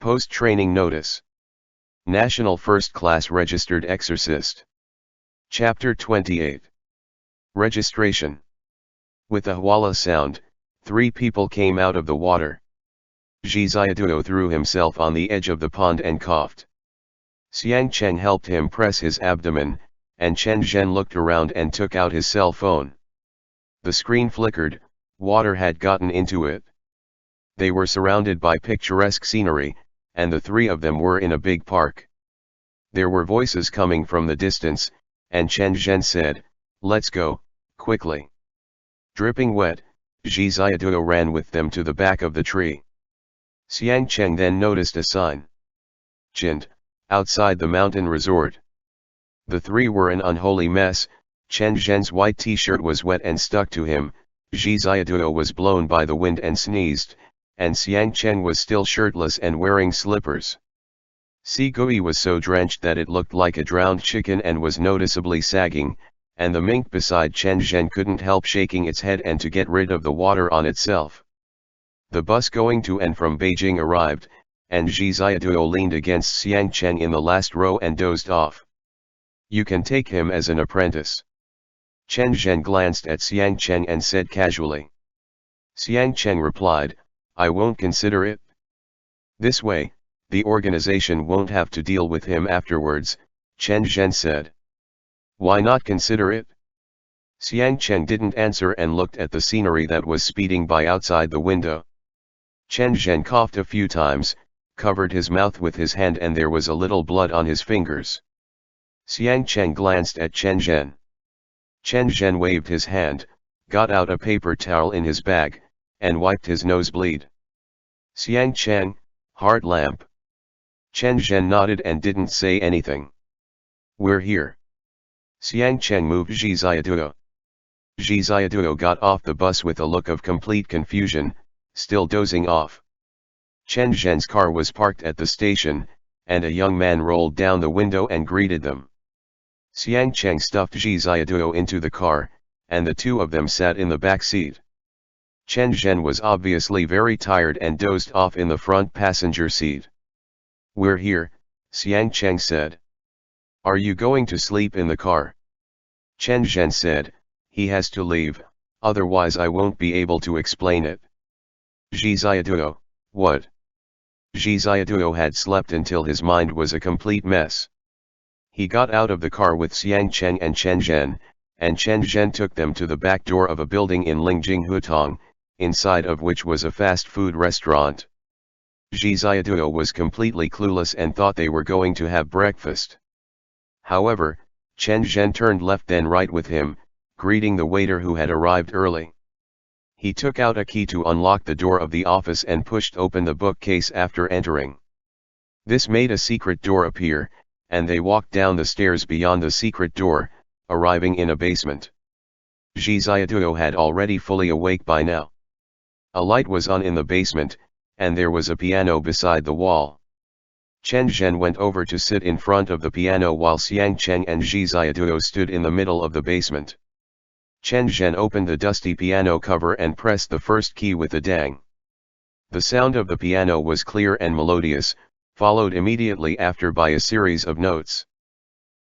Post-training notice. National First Class Registered Exorcist. Chapter 28. Registration. With a huala sound, 3 people came out of the water. JIXIAN threw himself on the edge of the pond and coughed. Xiang Cheng helped him press his abdomen, and Chen Zhen looked around and took out his cell phone. The screen flickered, water had gotten into it. They were surrounded by picturesque scenery, and the 3 of them were in a big park. There were voices coming from the distance, and Chen Zhen said, "Let's go, quickly." Dripping wet, JIXIAN ran with them to the back of the tree. Xiang Cheng then noticed a sign. "Chind, outside the mountain resort." The 3 were an unholy mess. Chen Zhen's white t-shirt was wet and stuck to him, JIXIAN was blown by the wind and sneezed, and Xiang Cheng was still shirtless and wearing slippers. Si Gui was so drenched that it looked like a drowned chicken and was noticeably sagging, and the mink beside Chen Zhen couldn't help shaking its head and to get rid of the water on itself. The bus going to and from Beijing arrived, and JIXIAN leaned against Xiang Cheng in the last row and dozed off. "You can take him as an apprentice." Chen Zhen glanced at Xiang Cheng and said casually. Xiang Cheng replied, "I won't consider it. This way, the organization won't have to deal with him afterwards," Chen Zhen said. "Why not consider it?" Xiang Cheng didn't answer and looked at the scenery that was speeding by outside the window. Chen Zhen coughed a few times, covered his mouth with his hand, and there was a little blood on his fingers. Xiang Cheng glanced at Chen Zhen. Chen Zhen waved his hand, got out a paper towel in his bag, and wiped his nosebleed. "Xiang Cheng, heart lamp." Chen Zhen nodded and didn't say anything. "We're here." Xiang Cheng moved JIXIAN. JIXIAN got off the bus with a look of complete confusion, still dozing off. Chen Zhen's car was parked at the station, and a young man rolled down the window and greeted them. Xiang Cheng stuffed JIXIAN into the car, and the 2 of them sat in the back seat. Chen Zhen was obviously very tired and dozed off in the front passenger seat. "We're here," Xiang Cheng said. "Are you going to sleep in the car?" Chen Zhen said, "He has to leave, otherwise I won't be able to explain it." JIXIAN, "What?" JIXIAN had slept until his mind was a complete mess. He got out of the car with Xiang Cheng and Chen Zhen, and Chen Zhen took them to the back door of a building in Lingjing Hutong, inside of which was a fast food restaurant. JIXIAN was completely clueless and thought they were going to have breakfast. However, Chen Zhen turned left then right with him, greeting the waiter who had arrived early. He took out a key to unlock the door of the office and pushed open the bookcase after entering. This made a secret door appear, and they walked down the stairs beyond the secret door, arriving in a basement. JIXIAN had already fully awake by now. A light was on in the basement, and there was a piano beside the wall. Chen Zhen went over to sit in front of the piano while Xiang Cheng and JIXIAN stood in the middle of the basement. Chen Zhen opened the dusty piano cover and pressed the first key with a dang. The sound of the piano was clear and melodious, followed immediately after by a series of notes.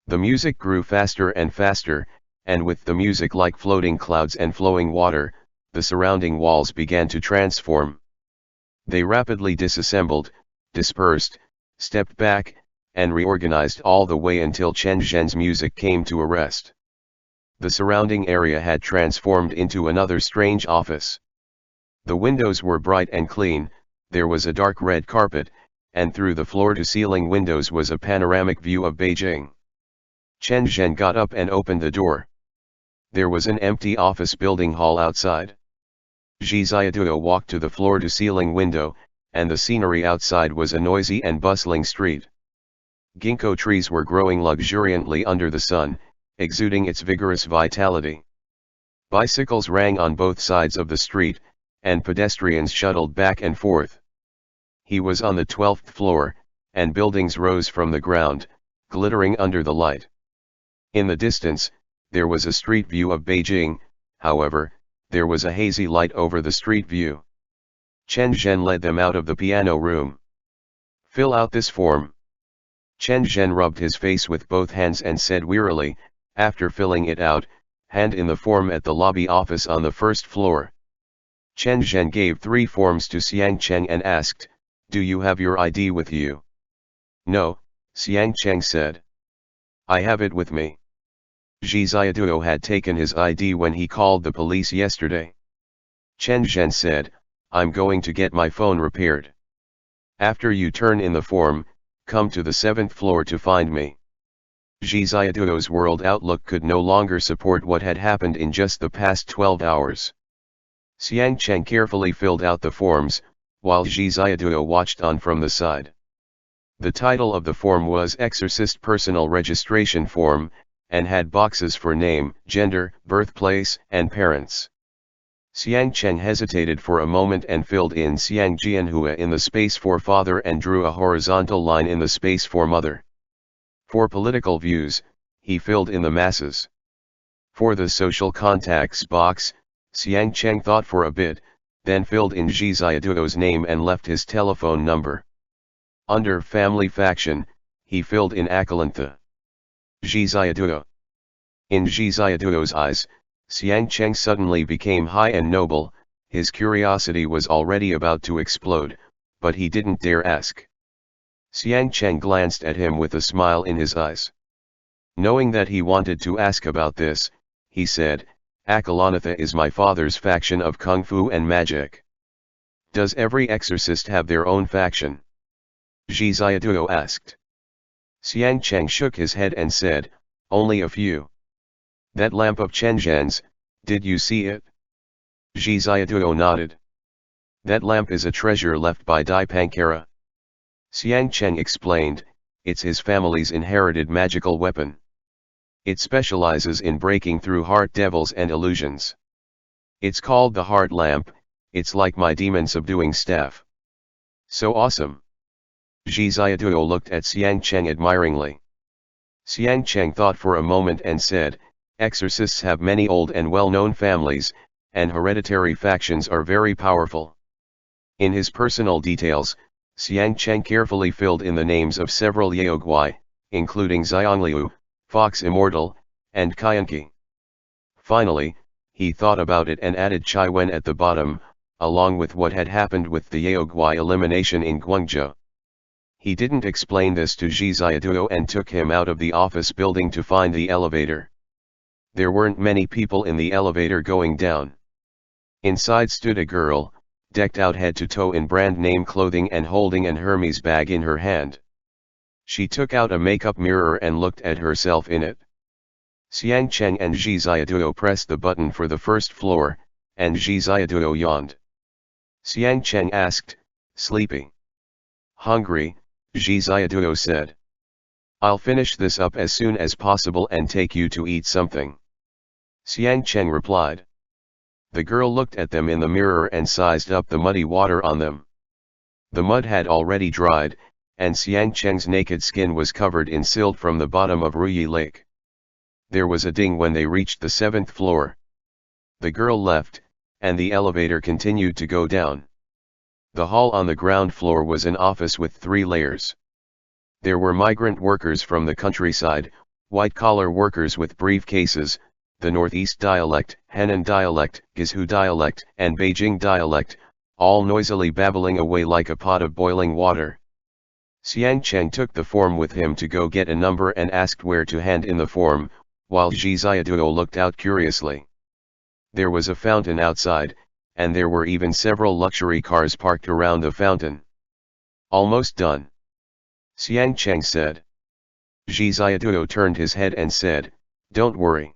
The music grew faster and faster, and with the music like floating clouds and flowing water, the surrounding walls began to transform. They rapidly disassembled, dispersed, stepped back, and reorganized all the way until Chen Zhen's music came to a rest. The surrounding area had transformed into another strange office. The windows were bright and clean, there was a dark red carpet, and through the floor-to-ceiling windows was a panoramic view of Beijing. Chen Zhen got up and opened the door. There was an empty office building hall outside. JIXIAN walked to the floor-to-ceiling window, and the scenery outside was a noisy and bustling street. Ginkgo trees were growing luxuriantly under the sun, exuding its vigorous vitality. Bicycles rang on both sides of the street, and pedestrians shuttled back and forth. He was on the 12th floor, and buildings rose from the ground, glittering under the light. In the distance, there was a street view of Beijing, however, there was a hazy light over the street view. Chen Zhen led them out of the piano room. Fill out this form. Chen Zhen rubbed his face with both hands and said wearily, after filling it out, hand in the form at the lobby office on the first floor. Chen Zhen gave 3 forms to Xiang Cheng and asked, do you have your ID with you? No, Xiang Cheng said. I have it with me. JIXIAN had taken his ID when he called the police yesterday. Chen Zhen said, I'm going to get my phone repaired. After you turn in the form, come to the 7th floor to find me. JIXIAN's world outlook could no longer support what had happened in just the past 12 hours. Xiang Cheng carefully filled out the forms, while JIXIAN watched on from the side. The title of the form was Exorcist Personal Registration Form, and had boxes for name, gender, birthplace, and parents. Xiang Cheng hesitated for a moment and filled in Xiang Jianhua in the space for father and drew a horizontal line in the space for mother. For political views, he filled in the masses. For the social contacts box, Xiang Cheng thought for a bit, then filled in JIXIAN's name and left his telephone number. Under family faction, he filled in Akalantha. JIXIAN. In JIXIAN's eyes, Xiang Cheng suddenly became high and noble. His curiosity was already about to explode, but he didn't dare ask. Xiang Cheng glanced at him with a smile in his eyes. Knowing that he wanted to ask about this, he said, Akalanatha is my father's faction of kung fu and magic. Does every exorcist have their own faction? JIXIAN asked. Xiang Cheng shook his head and said, only a few. That lamp of Chen Zhen's, did you see it? JIXIAN nodded. That lamp is a treasure left by Dai Pankara. Xiang Cheng explained, it's his family's inherited magical weapon. It specializes in breaking through heart devils and illusions. It's called the heart lamp, it's like my demon subduing staff. So awesome. JIXIAN looked at Xiang Cheng admiringly. Xiang Cheng thought for a moment and said, exorcists have many old and well-known families, and hereditary factions are very powerful. In his personal details, Xiang Cheng carefully filled in the names of several Yaoguai, including Xiangliu, Fox Immortal, and Qianqi. Finally, he thought about it and added Chai Wen at the bottom, along with what had happened with the Yaoguai elimination in Guangzhou. He didn't explain this to JIXIAN and took him out of the office building to find the elevator. There weren't many people in the elevator going down. Inside stood a girl, decked out head to toe in brand name clothing and holding an Hermes bag in her hand. She took out a makeup mirror and looked at herself in it. Xiang Cheng and JIXIAN pressed the button for the first floor, and JIXIAN yawned. Xiang Cheng asked, sleepy? Hungry, JIXIAN said. I'll finish this up as soon as possible and take you to eat something. Xiang Cheng replied. The girl looked at them in the mirror and sized up the muddy water on them. The mud had already dried, and Xiang Cheng's naked skin was covered in silt from the bottom of Ruyi Lake. There was a ding when they reached the 7th floor. The girl left, and the elevator continued to go down. The hall on the ground floor was an office with 3 layers. There were migrant workers from the countryside, white-collar workers with briefcases, the Northeast dialect, Henan dialect, Guizhou dialect, and Beijing dialect, all noisily babbling away like a pot of boiling water. Xiang Cheng took the form with him to go get a number and asked where to hand in the form, while JIXIAN looked out curiously. There was a fountain outside, and there were even several luxury cars parked around the fountain. Almost done. Xiang Cheng said. JIXIAN turned his head and said, don't worry.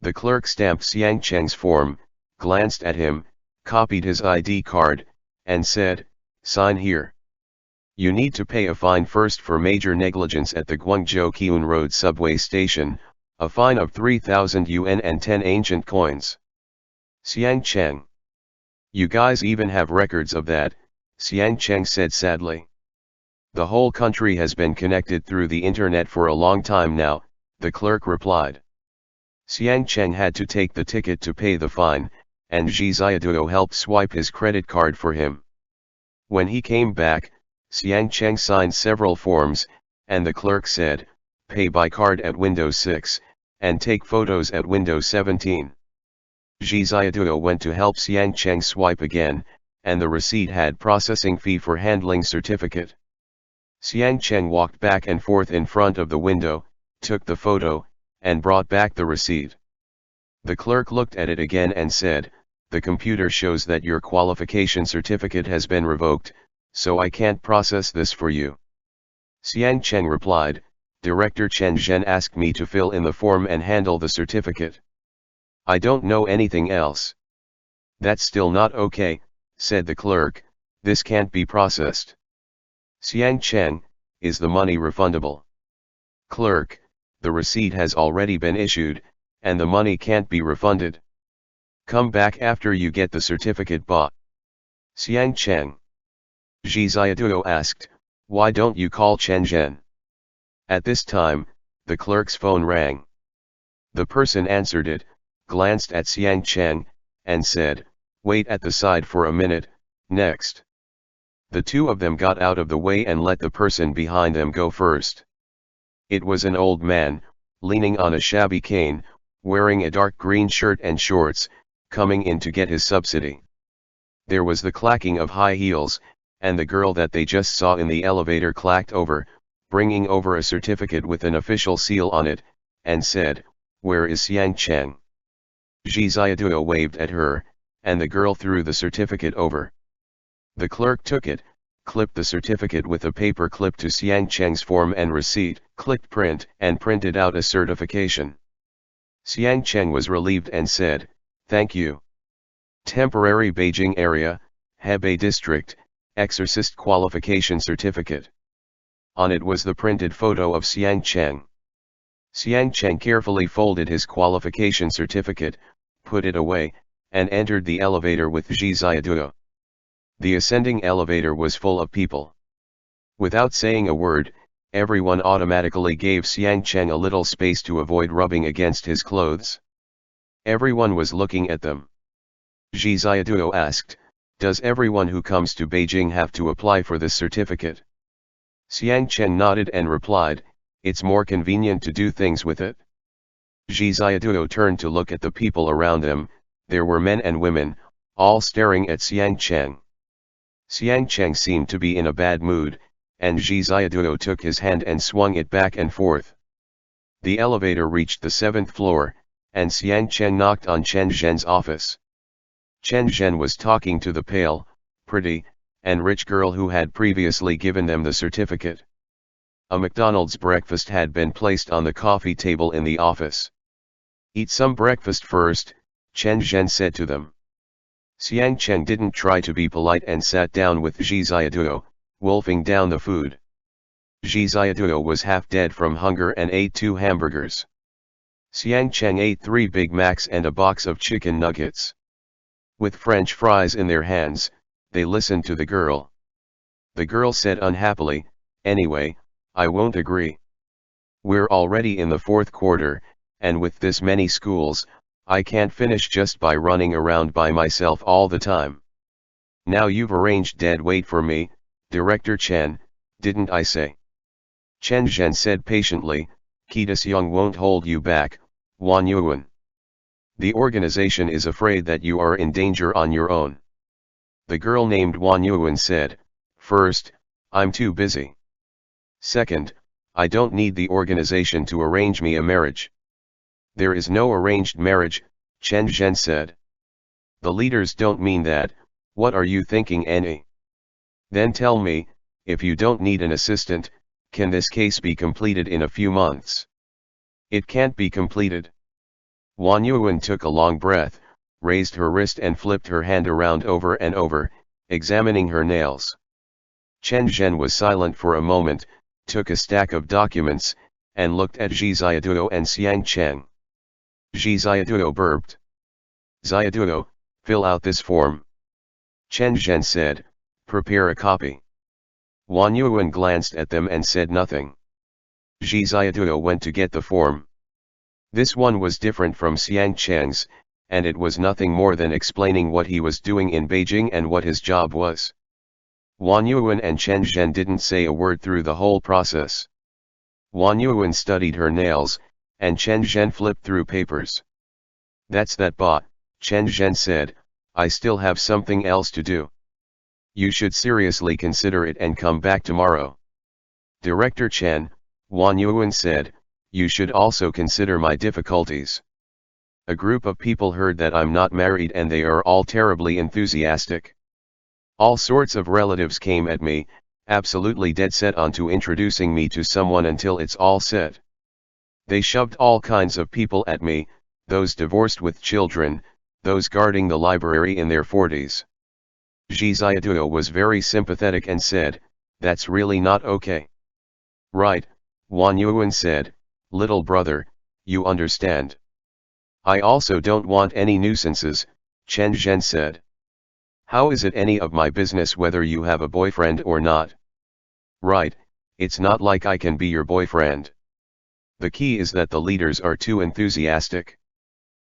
The clerk stamped Xiang Cheng's form, glanced at him, copied his ID card, and said, sign here. You need to pay a fine first for major negligence at the Guangzhou Qiun Road subway station, a fine of 3,000 yuan and 10 ancient coins. Xiang Cheng. You guys even have records of that, Xiang Cheng said sadly. The whole country has been connected through the internet for a long time now, the clerk replied. Xiang Cheng had to take the ticket to pay the fine, and JIXIAN helped swipe his credit card for him. When he came back, Xiang Cheng signed several forms, and the clerk said, "Pay by card at window 6, and take photos at window 17. JIXIAN went to help Xiang Cheng swipe again, and the receipt had processing fee for handling certificate. Xiang Cheng walked back and forth in front of the window, took the photo, and brought back the receipt. The clerk looked at it again and said, "The computer shows that your qualification certificate has been revoked, so I can't process this for you." Xiang Cheng replied, "Director Chen Zhen asked me to fill in the form and handle the certificate. I don't know anything else." "That's still not okay," said the clerk, "this can't be processed." Xiang Cheng, "Is the money refundable?" Clerk, "The receipt has already been issued, and the money can't be refunded. Come back after you get the certificate bought." Xiang Cheng. JIXIAN asked, "Why don't you call Chen Zhen?" At this time, the clerk's phone rang. The person answered it, glanced at Xiang Cheng, and said, "Wait at the side for a minute, next." The two of them got out of the way and let the person behind them go first. It was an old man, leaning on a shabby cane, wearing a dark green shirt and shorts, coming in to get his subsidy. There was the clacking of high heels, and the girl that they just saw in the elevator clacked over, bringing over a certificate with an official seal on it, and said, "Where is Xiang Cheng?" JIXIAN waved at her, and the girl threw the certificate over. The clerk took it, clipped the certificate with a paper clip to Xiang Cheng's form and receipt, clicked print, and printed out a certification. Xiang Cheng was relieved and said, "Thank you. Temporary Beijing Area, Hebei District, Exorcist Qualification Certificate." On it was the printed photo of Xiang Cheng. Xiang Cheng carefully folded his qualification certificate, put it away, and entered the elevator with JIXIAN. The ascending elevator was full of people. Without saying a word, everyone automatically gave Xiang Cheng a little space to avoid rubbing against his clothes. Everyone was looking at them. JIXIAN asked, "Does everyone who comes to Beijing have to apply for this certificate?" Xiang Cheng nodded and replied, "It's more convenient to do things with it." JIXIAN turned to look at the people around them. There were men and women, all staring at Xiang Cheng. Xiang Cheng seemed to be in a bad mood, and JIXIAN took his hand and swung it back and forth. The elevator reached the 7th floor, and Xiang Cheng knocked on Chen Zhen's office. Chen Zhen was talking to the pale, pretty, and rich girl who had previously given them the certificate. A McDonald's breakfast had been placed on the coffee table in the office. "Eat some breakfast first," Chen Zhen said to them. Xiang Cheng didn't try to be polite and sat down with JIXIAN, wolfing down the food. JIXIAN was half dead from hunger and ate 2 hamburgers. Xiang Cheng ate 3 Big Macs and a box of chicken nuggets. With French fries in their hands, they listened to the girl. The girl said unhappily, "Anyway, I won't agree. We're already in the 4th quarter, and with this many schools, I can't finish just by running around by myself all the time. Now you've arranged dead weight for me, Director Chen, didn't I say?" Chen Zhen said patiently, "Ketis Young won't hold you back, Wan Yuan. The organization is afraid that you are in danger on your own." The girl named Wan Yuan said, "First, I'm too busy. Second, I don't need the organization to arrange me a marriage." "There is no arranged marriage," Chen Zhen said. "The leaders don't mean that. What are you thinking, Annie? Then tell me, if you don't need an assistant, can this case be completed in a few months?" "It can't be completed." Wan Yuan took a long breath, raised her wrist and flipped her hand around over and over, examining her nails. Chen Zhen was silent for a moment, took a stack of documents, and looked at JIXIAN and Xiang Cheng. JIXIAN burped. "JIXIAN, fill out this form." Chen Zhen said, "Prepare a copy." Wan Yuan glanced at them and said nothing. JIXIAN went to get the form. This one was different from Xiang Cheng's, and it was nothing more than explaining what he was doing in Beijing and what his job was. Wan Yuan and Chen Zhen didn't say a word through the whole process. Wan Yuan studied her nails, and Chen Zhen flipped through papers. That's that bot, Chen Zhen said, I still have something else to do. You should seriously consider it and come back tomorrow. Director Chen, Wan Yuan said, you should also consider my difficulties. A group of people heard that I'm not married and they are all terribly enthusiastic. All sorts of relatives came at me, absolutely dead set onto introducing me to someone until it's all set. They shoved all kinds of people at me, those divorced with children, those guarding the library in their 40s. JIXIAN was very sympathetic and said, that's really not okay. Right, Wan Yuan said, little brother, you understand. I also don't want any nuisances, Chen Zhen said. How is it any of my business whether you have a boyfriend or not? Right, it's not like I can be your boyfriend. The key is that the leaders are too enthusiastic.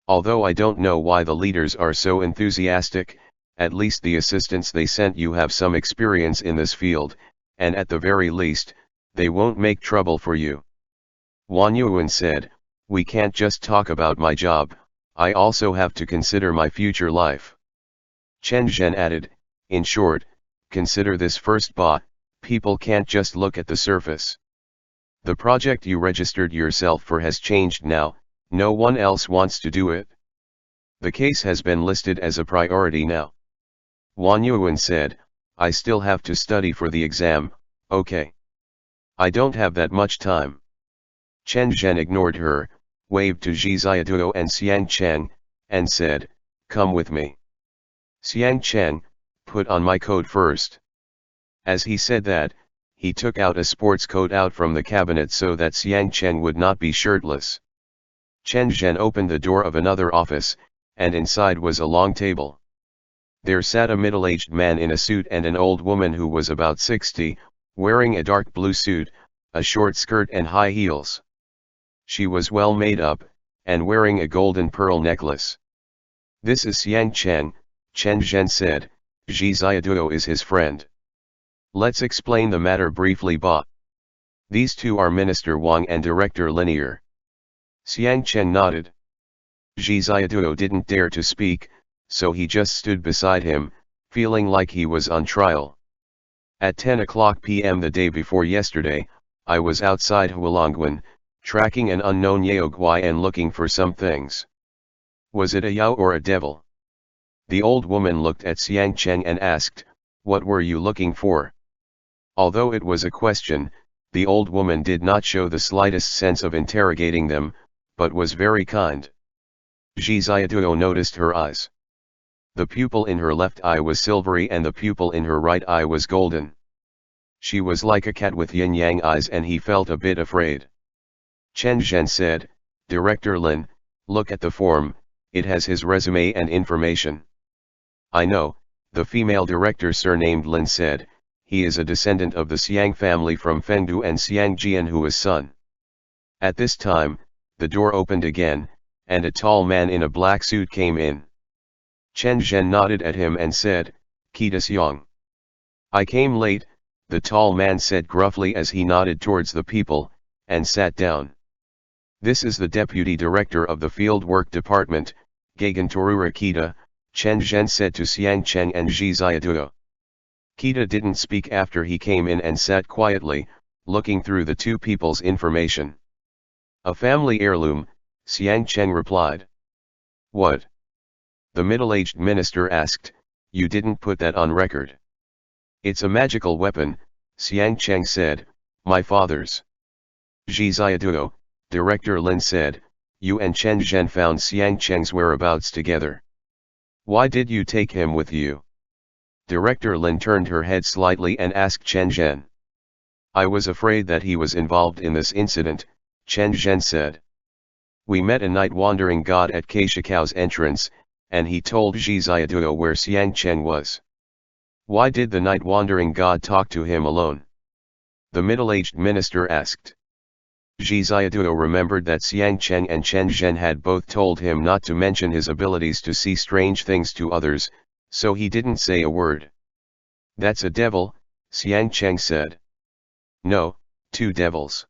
Although I don't know why the leaders are so enthusiastic, at least the assistants they sent you have some experience in this field, and at the very least, they won't make trouble for you. Wan Yuan said, we can't just talk about my job, I also have to consider my future life. Chen Zhen added, in short, consider this first bot, people can't just look at the surface. The project you registered yourself for has changed now, no one else wants to do it. The case has been listed as a priority now. Wan Yuan said, I still have to study for the exam, okay. I don't have that much time. Chen Zhen ignored her, waved to JIXIAN and Xiang Cheng, and said, come with me. Xiang Cheng, put on my coat first. As he said that, he took out a sports coat out from the cabinet so that Xiang Cheng would not be shirtless. Chen Zhen opened the door of another office, and inside was a long table. There sat a middle-aged man in a suit and an old woman who was about 60, wearing a dark blue suit, a short skirt and high heels. She was well made up, and wearing a golden pearl necklace. This is Xiang Cheng, Chen Zhen said, JIXIAN is his friend. Let's explain the matter briefly, Ba. These two are Minister Wang and Director Linear. Xiang Cheng nodded. JIXIAN didn't dare to speak, so he just stood beside him, feeling like he was on trial. At 10:00 p.m. the day before yesterday, I was outside Hualongguan, tracking an unknown Yaoguai and looking for some things. Was it a Yao or a devil? The old woman looked at Xiang Cheng and asked, what were you looking for? Although it was a question, the old woman did not show the slightest sense of interrogating them, but was very kind. JIXIAN noticed her eyes. The pupil in her left eye was silvery and the pupil in her right eye was golden. She was like a cat with yin-yang eyes and he felt a bit afraid. Chen Zhen said, Director Lin, look at the form, it has his resume and information. I know, the female director surnamed Lin said, he is a descendant of the Xiang family from Fengdu and Xiang Jianhua's son. At this time, the door opened again, and a tall man in a black suit came in. Chen Zhen nodded at him and said, Qida Xiang. I came late, the tall man said gruffly as he nodded towards the people, and sat down. This is the deputy director of the field work department, Gagantorura Qida, Chen Zhen said to Xiang Cheng and JIXIAN. Qida didn't speak after he came in and sat quietly, looking through the two people's information. A family heirloom, Xiang Cheng replied. What? The middle-aged minister asked, you didn't put that on record. It's a magical weapon, Xiang Cheng said, my father's. JIXIAN, Director Lin said, you and Chen Zhen found Xiang Cheng's whereabouts together. Why did you take him with you? Director Lin turned her head slightly and asked Chen Zhen. I was afraid that he was involved in this incident, Chen Zhen said. We met a night wandering god at Keishikao's entrance, and he told JIXIAN where Xiang Cheng was. Why did the night wandering god talk to him alone? The middle-aged minister asked. JIXIAN remembered that Xiang Cheng and Chen Zhen had both told him not to mention his abilities to see strange things to others, so he didn't say a word. That's a devil, Xiang Cheng said. No, 2 devils.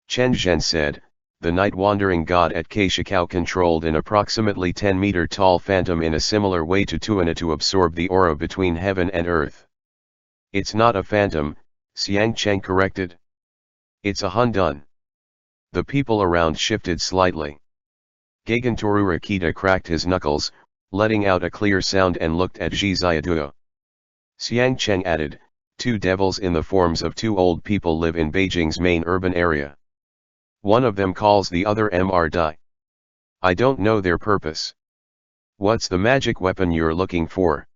Chen Zhen said, the night-wandering god at Keishikao controlled an approximately 10-meter tall phantom in a similar way to Tuana to absorb the aura between heaven and earth. It's not a phantom, Xiang Cheng corrected. It's a Hundun. The people around shifted slightly. Gagantoru Rakita cracked his knuckles, letting out a clear sound and looked at JIXIAN. Xiang Cheng added, 2 devils in the forms of 2 old people live in Beijing's main urban area. One of them calls the other Mr. Dai. I don't know their purpose. What's the magic weapon you're looking for?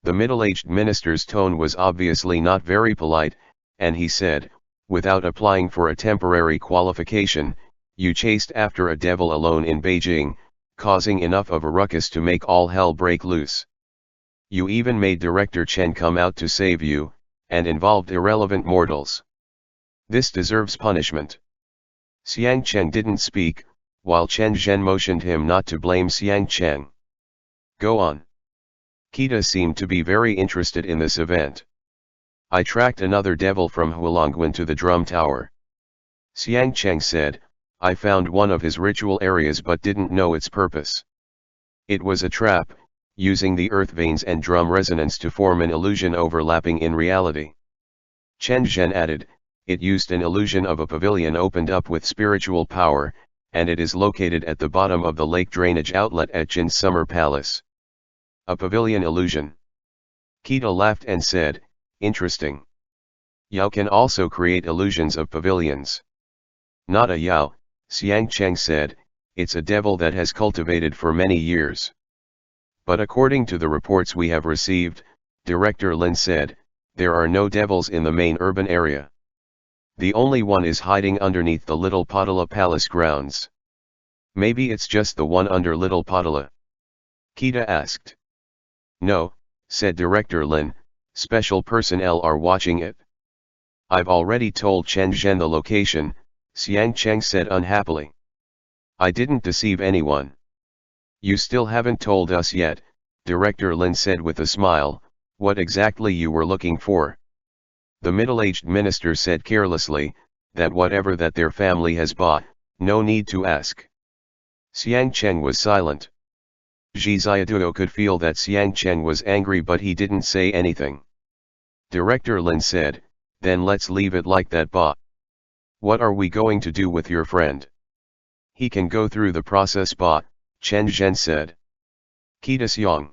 The middle-aged minister's tone was obviously not very polite, and he said, without applying for a temporary qualification, you chased after a devil alone in Beijing, causing enough of a ruckus to make all hell break loose. You even made Director Chen come out to save you, and involved irrelevant mortals. This deserves punishment. Xiang Cheng didn't speak, while Chen Zhen motioned him not to blame Xiang Cheng. Go on. Kita seemed to be very interested in this event. I tracked another devil from Hualongguan to the drum tower. Xiang Cheng said, I found one of his ritual areas but didn't know its purpose. It was a trap, using the earth veins and drum resonance to form an illusion overlapping in reality. Chen Zhen added, it used an illusion of a pavilion opened up with spiritual power, and it is located at the bottom of the lake drainage outlet at Jin's summer palace. A pavilion illusion. Kita laughed and said, interesting. Yao can also create illusions of pavilions. Not a Yao, Xiang Cheng said, it's a devil that has cultivated for many years. But according to the reports we have received, Director Lin said, there are no devils in the main urban area. The only one is hiding underneath the Little Potala Palace grounds. Maybe it's just the one under Little Potala? Kita asked. No, said Director Lin, special personnel are watching it. I've already told Chen Zhen the location, Xiang Cheng said unhappily. I didn't deceive anyone. You still haven't told us yet, Director Lin said with a smile, what exactly you were looking for. The middle-aged minister said carelessly, that whatever that their family has bought, no need to ask. Xiang Cheng was silent. JIXIAN could feel that Xiang Cheng was angry but he didn't say anything. Director Lin said, then let's leave it like that ba. What are we going to do with your friend? He can go through the process ba, Chen Zhen said. Kita Xiang.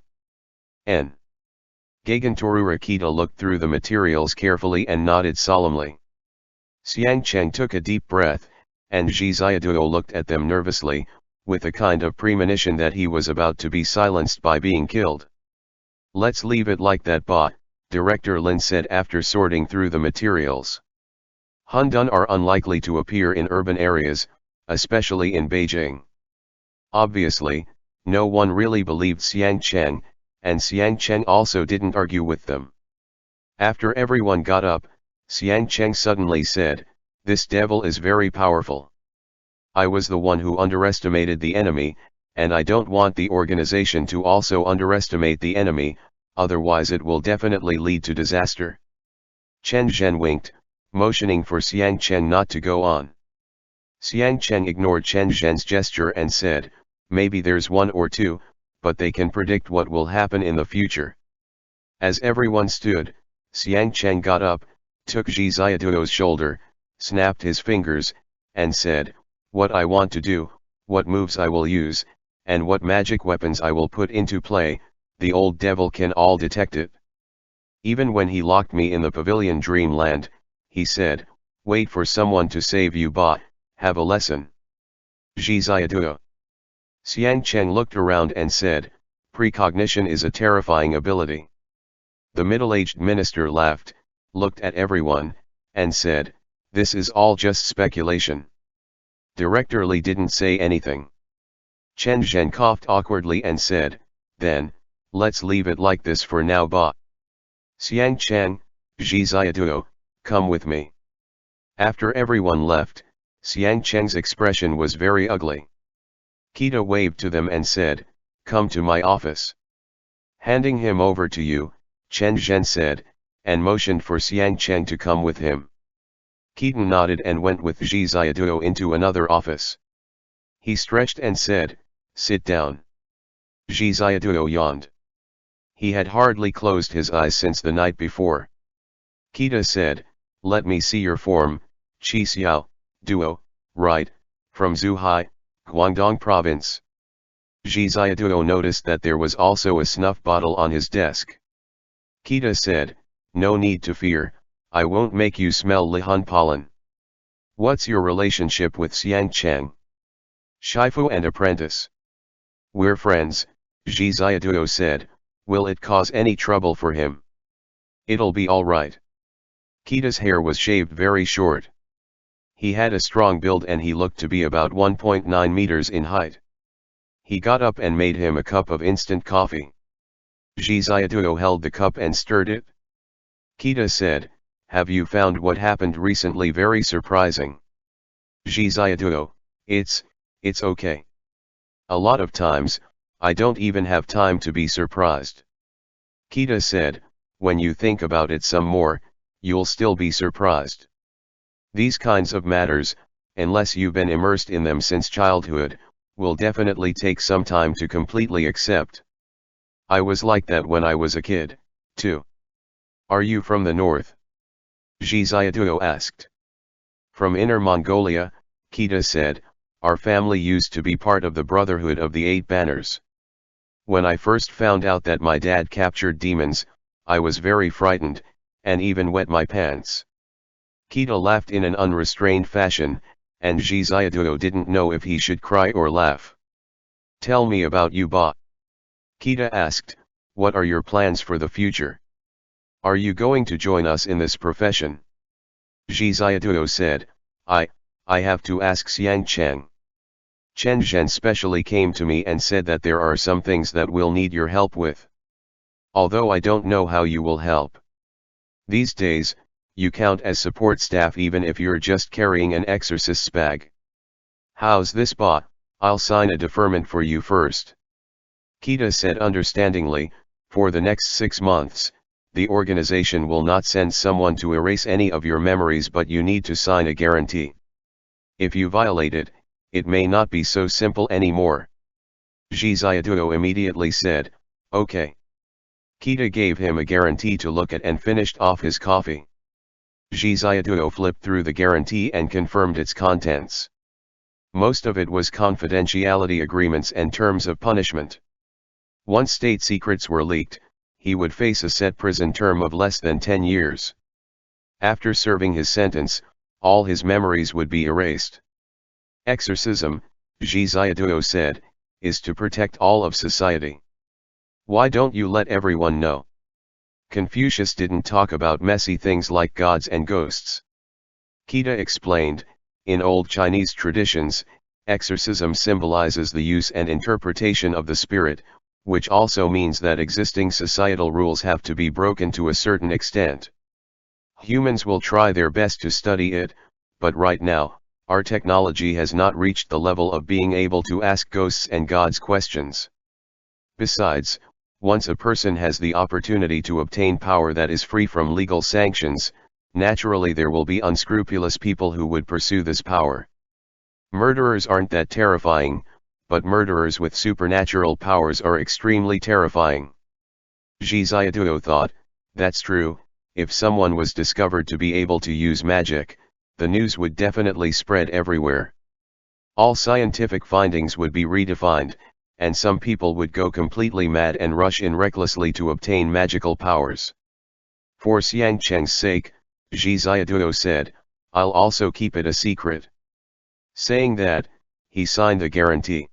N. Gagantoru Rakita looked through the materials carefully and nodded solemnly. Xiang Cheng took a deep breath, and JIXIAN looked at them nervously, with a kind of premonition that he was about to be silenced by being killed. Let's leave it like that ba, Director Lin said after sorting through the materials. Hundun are unlikely to appear in urban areas, especially in Beijing. Obviously, no one really believed Xiang Cheng, and Xiang Cheng also didn't argue with them. After everyone got up, Xiang Cheng suddenly said, this devil is very powerful. I was the one who underestimated the enemy, and I don't want the organization to also underestimate the enemy, otherwise it will definitely lead to disaster. Chen Zhen winked, motioning for Xiang Cheng not to go on. Xiang Cheng ignored Chen Zhen's gesture and said, maybe there's 1 or 2, but they can predict what will happen in the future. As everyone stood, Xiang Cheng got up, took JIXIAN's shoulder, snapped his fingers, and said, what I want to do, what moves I will use, and what magic weapons I will put into play, the old devil can all detect it. Even when he locked me in the pavilion dreamland, he said, wait for someone to save you ba, have a lesson. JIXIAN. Xiang Cheng looked around and said, precognition is a terrifying ability. The middle-aged minister laughed, looked at everyone, and said, this is all just speculation. Director Li didn't say anything. Chen Zhen coughed awkwardly and said, then, let's leave it like this for now ba. Xiang Cheng, JIXIAN, come with me. After everyone left, Xiang Cheng's expression was very ugly. Kita waved to them and said, come to my office. Handing him over to you, Chen Zhen said, and motioned for Xiang Cheng to come with him. Keaton nodded and went with Zhi Xiaoduo into another office. He stretched and said, "Sit down." Zhi Xiaoduo yawned. He had hardly closed his eyes since the night before. Kita said, "Let me see your form, Qi Xiao, Duo, right, from Zhuhai, Guangdong province." Zhi Xiaoduo noticed that there was also a snuff bottle on his desk. Kita said, "No need to fear, I won't make you smell Lihan pollen. What's your relationship with Xiang Cheng?" "Shifu and apprentice." "We're friends," Zhi Xiaoduo said. "Will it cause any trouble for him?" "It'll be all right." Kita's hair was shaved very short. He had a strong build and he looked to be about 1.9 meters in height. He got up and made him a cup of instant coffee. Zhi Xiaoduo held the cup and stirred it. Kita said, "Have you found what happened recently very surprising?" Zhi Xiaoduo, It's okay. A lot of times, I don't even have time to be surprised." Kita said, "When you think about it some more, you'll still be surprised. These kinds of matters, unless you've been immersed in them since childhood, will definitely take some time to completely accept. I was like that when I was a kid, too." "Are you from the north?" Zhi Xiaoduo asked. "From Inner Mongolia," Kita said. "Our family used to be part of the Brotherhood of the Eight Banners. When I first found out that my dad captured demons, I was very frightened, and even wet my pants." Kita laughed in an unrestrained fashion, and Zhi Xiaoduo didn't know if he should cry or laugh. "Tell me about you, Ba." Kita asked, "What are your plans for the future? Are you going to join us in this profession?" Zhi Xiaoduo said, I have to ask Xiang Cheng. Chen Zhen specially came to me and said that there are some things that we'll need your help with. Although I don't know how you will help. These days, you count as support staff even if you're just carrying an exorcist's bag. How's this, Ba? I'll sign a deferment for you first." Kita said understandingly, "For the next 6 months, the organization will not send someone to erase any of your memories, but you need to sign a guarantee. If you violate it, it may not be so simple anymore." Zhi Xiaoduo immediately said, "Okay." Kita gave him a guarantee to look at and finished off his coffee. Zhi Xiaoduo flipped through the guarantee and confirmed its contents. Most of it was confidentiality agreements and terms of punishment. Once state secrets were leaked, he would face a set prison term of less than 10 years. After serving his sentence, all his memories would be erased. Exorcism, Zhi Xiaoduo said, is to protect all of society. Why don't you let everyone know? Confucius didn't talk about messy things like gods and ghosts. Kita explained, in old Chinese traditions, exorcism symbolizes the use and interpretation of the spirit, which also means that existing societal rules have to be broken to a certain extent. Humans will try their best to study it, but right now, our technology has not reached the level of being able to ask ghosts and gods questions. Besides, once a person has the opportunity to obtain power that is free from legal sanctions, naturally there will be unscrupulous people who would pursue this power. Murderers aren't that terrifying, but murderers with supernatural powers are extremely terrifying. Zhi Xiaoduo thought, that's true. If someone was discovered to be able to use magic, the news would definitely spread everywhere. All scientific findings would be redefined, and some people would go completely mad and rush in recklessly to obtain magical powers. For Xiang Cheng's sake, Zhi Xiaoduo said, I'll also keep it a secret. Saying that, he signed the guarantee.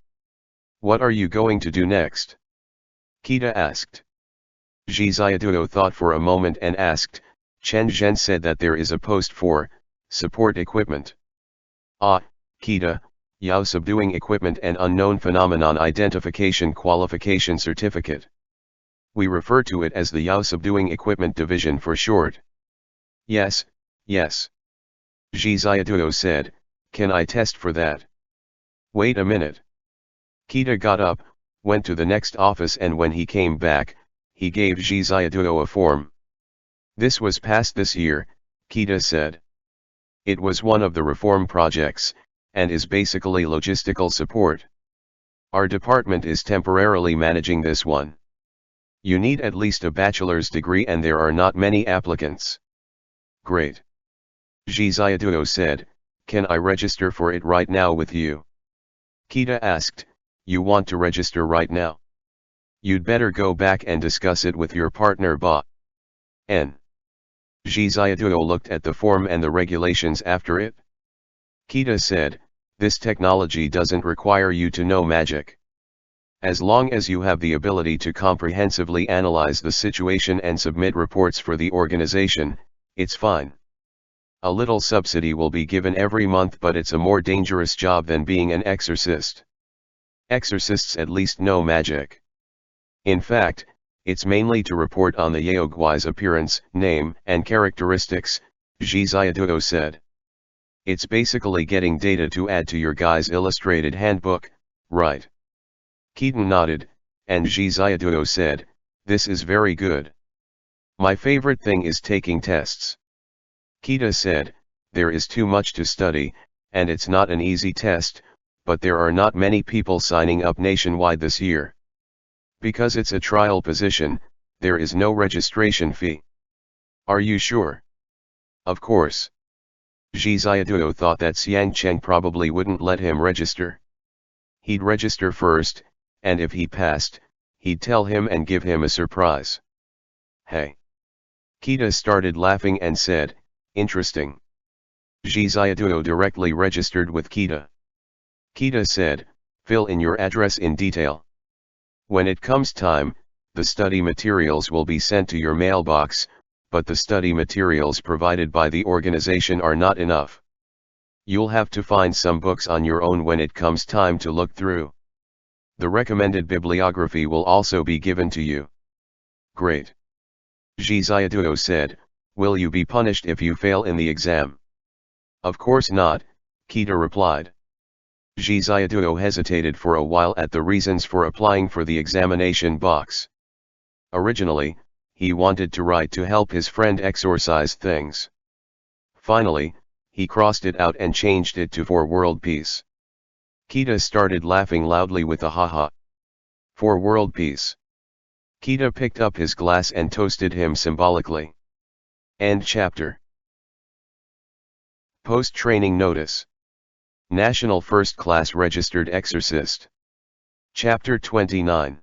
What are you going to do next? Kita asked. Zhi Xiaoduo thought for a moment and asked, Chen Zhen said that there is a post for support equipment. Ah, Kita, Yao subduing equipment and unknown phenomenon identification qualification certificate. We refer to it as the Yao subduing equipment division for short. Yes. Zhi Xiaoduo said, can I test for that? Wait a minute. Kita got up, went to the next office, and when he came back, he gave Zhi Xiaoduo a form. This was passed this year, Kita said. It was one of the reform projects, and is basically logistical support. Our department is temporarily managing this one. You need at least a bachelor's degree and there are not many applicants. Great. JIXIAN said, can I register for it right now with you? Kita asked, you want to register right now? You'd better go back and discuss it with your partner Ba. N. JIXIAN looked at the form and the regulations after it. Kita said, this technology doesn't require you to know magic. As long as you have the ability to comprehensively analyze the situation and submit reports for the organization, it's fine. A little subsidy will be given every month, but it's a more dangerous job than being an exorcist. Exorcists at least know magic. In fact, it's mainly to report on the Yaoguai's appearance, name, and characteristics, JIXIAN said. It's basically getting data to add to your guy's illustrated handbook, right? Keaton nodded, and JIXIAN said, this is very good. My favorite thing is taking tests. Kita said, there is too much to study, and it's not an easy test, but there are not many people signing up nationwide this year. Because it's a trial position, there is no registration fee. Are you sure? Of course. JIXIAN thought that Xiang Cheng probably wouldn't let him register. He'd register first, and if he passed, he'd tell him and give him a surprise. Hey. Kita started laughing and said, interesting. JIXIAN directly registered with Kita. Kita said, fill in your address in detail. When it comes time, the study materials will be sent to your mailbox, but the study materials provided by the organization are not enough. You'll have to find some books on your own when it comes time to look through. The recommended bibliography will also be given to you. Great. JIXIAN said, will you be punished if you fail in the exam? Of course not, Kita replied. JIXIAN hesitated for a while at the reasons for applying for the examination box. Originally, he wanted to write to help his friend exorcise things. Finally, he crossed it out and changed it to for world peace. Kita started laughing loudly with a ha-ha. For world peace. Kita picked up his glass and toasted him symbolically. End chapter. Post-training notice. National First Class Registered Exorcist. Chapter 29.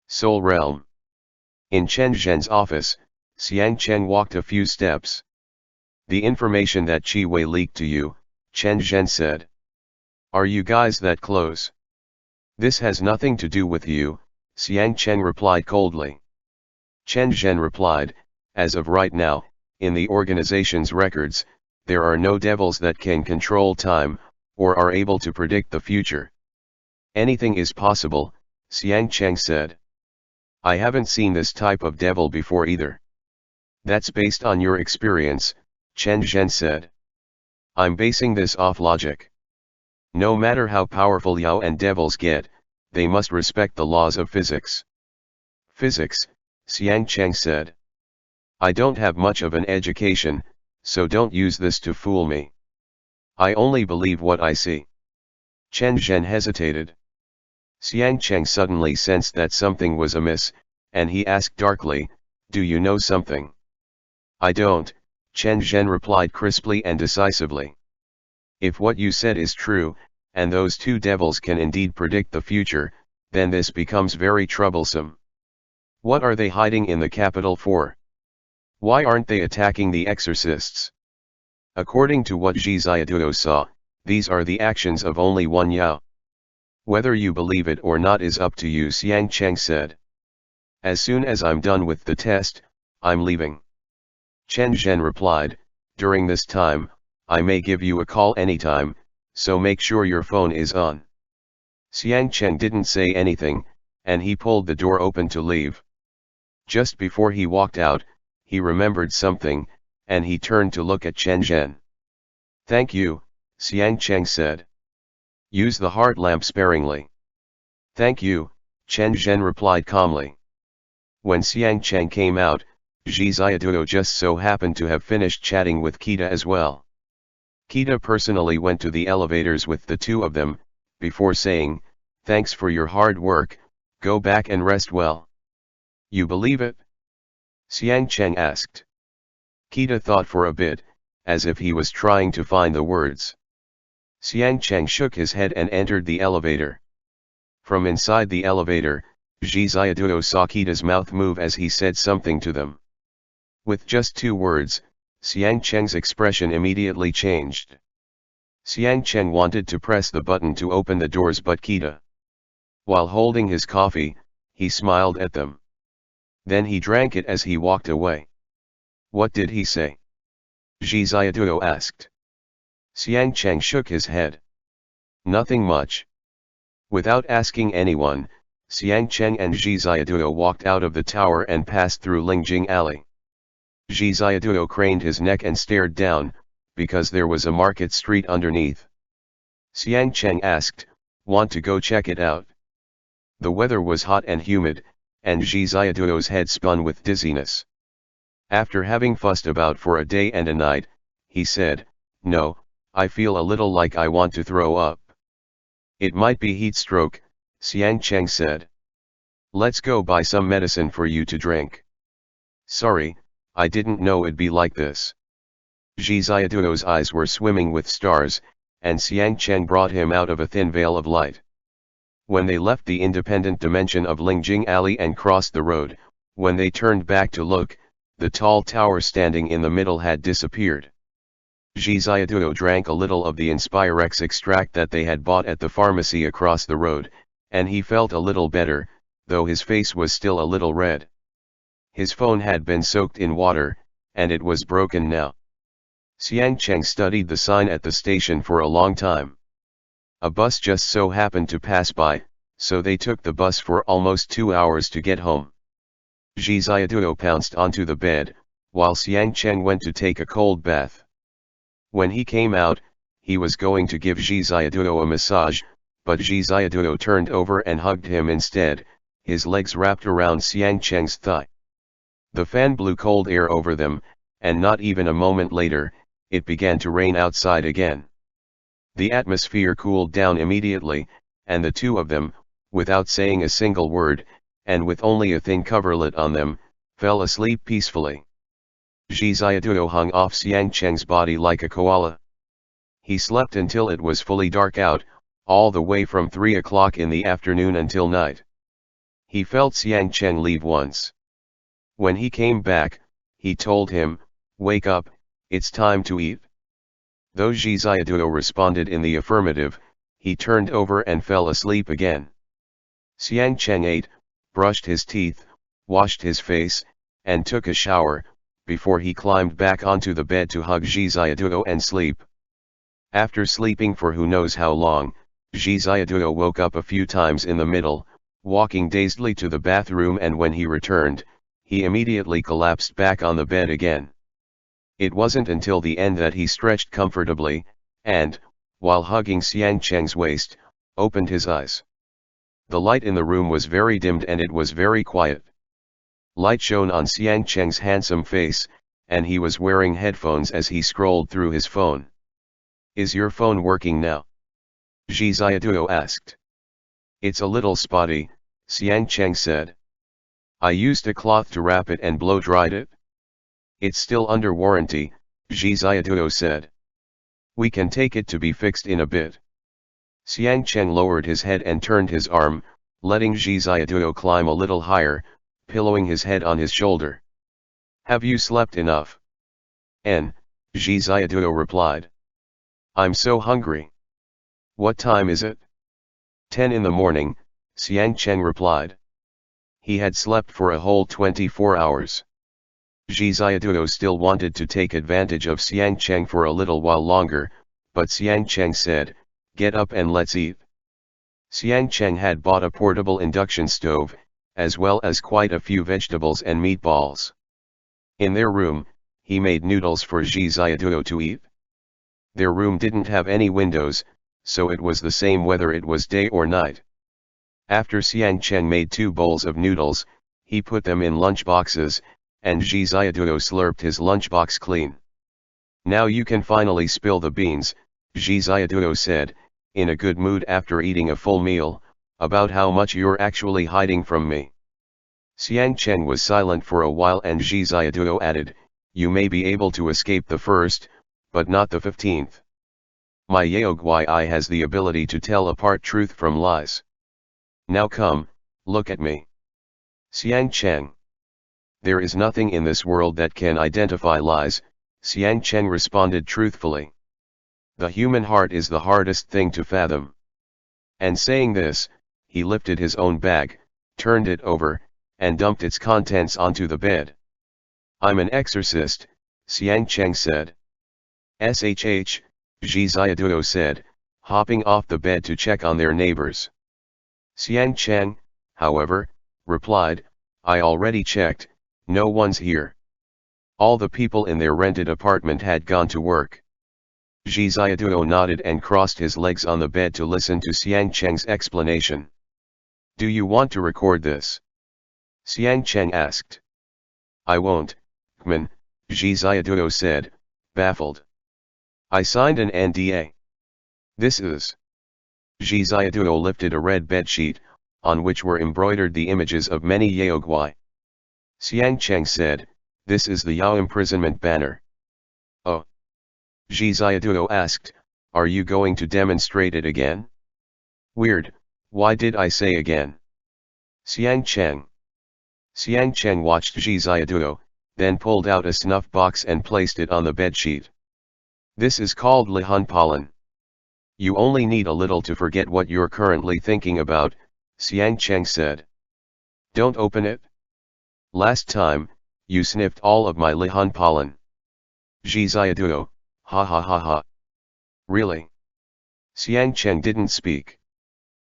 Soul Realm. In Chen Zhen's office, Xiang Chen walked a few steps. The information that Qi Wei leaked to you, Chen Zhen said. Are you guys that close? This has nothing to do with you, Xiang Chen replied coldly. Chen Zhen replied, as of right now, in the organization's records, there are no devils that can control time, or are able to predict the future. Anything is possible, Xiang Chen said. I haven't seen this type of devil before either. That's based on your experience, Chen Zhen said. I'm basing this off logic. No matter how powerful Yao and devils get, they must respect the laws of physics. Physics, Xiang Chen said. I don't have much of an education, so don't use this to fool me. I only believe what I see. Chen Zhen hesitated. Xiang Chen suddenly sensed that something was amiss, and he asked darkly, do you know something? I don't, Chen Zhen replied crisply and decisively. If what you said is true, and those two devils can indeed predict the future, then this becomes very troublesome. What are they hiding in the capital for? Why aren't they attacking the exorcists? According to what JIXIAN saw, these are the actions of only one Yao. Whether you believe it or not is up to you, Xiang Chen said. As soon as I'm done with the test, I'm leaving. Chen Zhen replied, during this time, I may give you a call anytime, so make sure your phone is on. Xiang Chen didn't say anything, and he pulled the door open to leave. Just before he walked out, he remembered something, and he turned to look at Chen Zhen. Thank you, Xiang Chen said. Use the heart lamp sparingly. Thank you, Chen Zhen replied calmly. When Xiang Chen came out, JIXIAN just so happened to have finished chatting with Kita as well. Kita personally went to the elevators with the two of them, before saying, "Thanks for your hard work, go back and rest well." "You believe it?" Xiang Cheng asked. Kita thought for a bit, as if he was trying to find the words. Xiang Cheng shook his head and entered the elevator. From inside the elevator, JIXIAN saw Kita's mouth move as he said something to them. With just 2 words, Xiang Cheng's expression immediately changed. Xiang Cheng wanted to press the button to open the doors, but Kita, while holding his coffee, he smiled at them. Then he drank it as he walked away. "What did he say?" JIXIAN asked. Xiang Cheng shook his head. "Nothing much." Without asking anyone, Xiang Cheng and JIXIAN walked out of the tower and passed through Lingjing Alley. JIXIAN craned his neck and stared down, because there was a market street underneath. Xiang Cheng asked, "Want to go check it out?" The weather was hot and humid, and JIXIAN's head spun with dizziness. After having fussed about for a day and a night, he said, "No, I feel a little like I want to throw up." "It might be heat stroke," Xiang Cheng said. "Let's go buy some medicine for you to drink." "Sorry, I didn't know it'd be like this." JIXIAN's eyes were swimming with stars, and Xiang Cheng brought him out of a thin veil of light. When they left the independent dimension of Lingjing Alley and crossed the road, when they turned back to look, the tall tower standing in the middle had disappeared. JIXIAN drank a little of the Inspirex extract that they had bought at the pharmacy across the road, and he felt a little better, though his face was still a little red. His phone had been soaked in water, and it was broken now. Xiang Cheng studied the sign at the station for a long time. A bus just so happened to pass by, so they took the bus for almost 2 hours to get home. JIXIAN pounced onto the bed, while Xiang Cheng went to take a cold bath. When he came out, he was going to give JIXIAN a massage, but JIXIAN turned over and hugged him instead, his legs wrapped around Xiang Cheng's thigh. The fan blew cold air over them, and not even a moment later, it began to rain outside again. The atmosphere cooled down immediately, and the two of them, without saying a single word, and with only a thin coverlet on them, fell asleep peacefully. JIXIAN hung off Xiang Cheng's body like a koala. He slept until it was fully dark out, all the way from 3 o'clock in the afternoon until night. He felt Xiang Cheng leave once. When he came back, he told him, "Wake up, it's time to eat." Though JIXIAN responded in the affirmative, he turned over and fell asleep again. Xiang Cheng ate, brushed his teeth, washed his face, and took a shower, before he climbed back onto the bed to hug JIXIAN and sleep. After sleeping for who knows how long, JIXIAN woke up a few times in the middle, walking dazedly to the bathroom, and when he returned, he immediately collapsed back on the bed again. It wasn't until the end that he stretched comfortably, and, while hugging Xiang Cheng's waist, opened his eyes. The light in the room was very dimmed and it was very quiet. Light shone on Xiang Cheng's handsome face, and he was wearing headphones as he scrolled through his phone. "Is your phone working now?" JIXIAN asked. "It's a little spotty," Xiang Cheng said. "I used a cloth to wrap it and blow-dried it." "It's still under warranty," JIXIAN said. "We can take it to be fixed in a bit." Xiang Cheng lowered his head and turned his arm, letting JIXIAN climb a little higher, pillowing his head on his shoulder. "Have you slept enough?" JIXIAN replied. "I'm so hungry." "What time is it?" 10 in the morning, Xiang Cheng replied. He had slept for a whole 24 hours. JIXIAN still wanted to take advantage of Xiang Cheng for a little while longer, but Xiang Cheng said, "Get up and let's eat." Xiang Cheng had bought a portable induction stove, as well as quite a few vegetables and meatballs. In their room, he made noodles for JIXIAN to eat. Their room didn't have any windows, so it was the same whether it was day or night. After Xiang Cheng made 2 bowls of noodles, he put them in lunch boxes, and JIXIAN slurped his lunchbox clean. Now you can finally spill the beans, JIXIAN said, in a good mood after eating a full meal, about how much you're actually hiding from me. Xiang Chen was silent for a while and JIXIAN added, you may be able to escape the first, but not the 15th. My Yaoguai has the ability to tell apart truth from lies. Now come, look at me. Xiang Chen. There is nothing in this world that can identify lies, Xiang Chen responded truthfully. The human heart is the hardest thing to fathom. And saying this, he lifted his own bag, turned it over, and dumped its contents onto the bed. I'm an exorcist, Xiang Chen said. SHH, JIXIAN said, hopping off the bed to check on their neighbors. Xiang Chen, however, replied, I already checked, no one's here. All the people in their rented apartment had gone to work. JIXIAN nodded and crossed his legs on the bed to listen to Xiang Chen's explanation. Do you want to record this? Xiang Chen asked. I won't, Kman, JIXIAN said, baffled. I signed an NDA. This is. JIXIAN lifted a red bedsheet, on which were embroidered the images of many Yaoguai. Xiang Chen said, this is the Yao imprisonment banner. Oh. JIXIAN asked, are you going to demonstrate it again? Weird, why did I say again? Xiang Chen. Xiang Chen watched JIXIAN, then pulled out a snuff box and placed it on the bedsheet. This is called Lihan pollen. You only need a little to forget what you're currently thinking about, Xiang Chen said. Don't open it. Last time, you sniffed all of my Lihan pollen. JIXIAN, ha ha ha ha. Really? Xiang Chen didn't speak.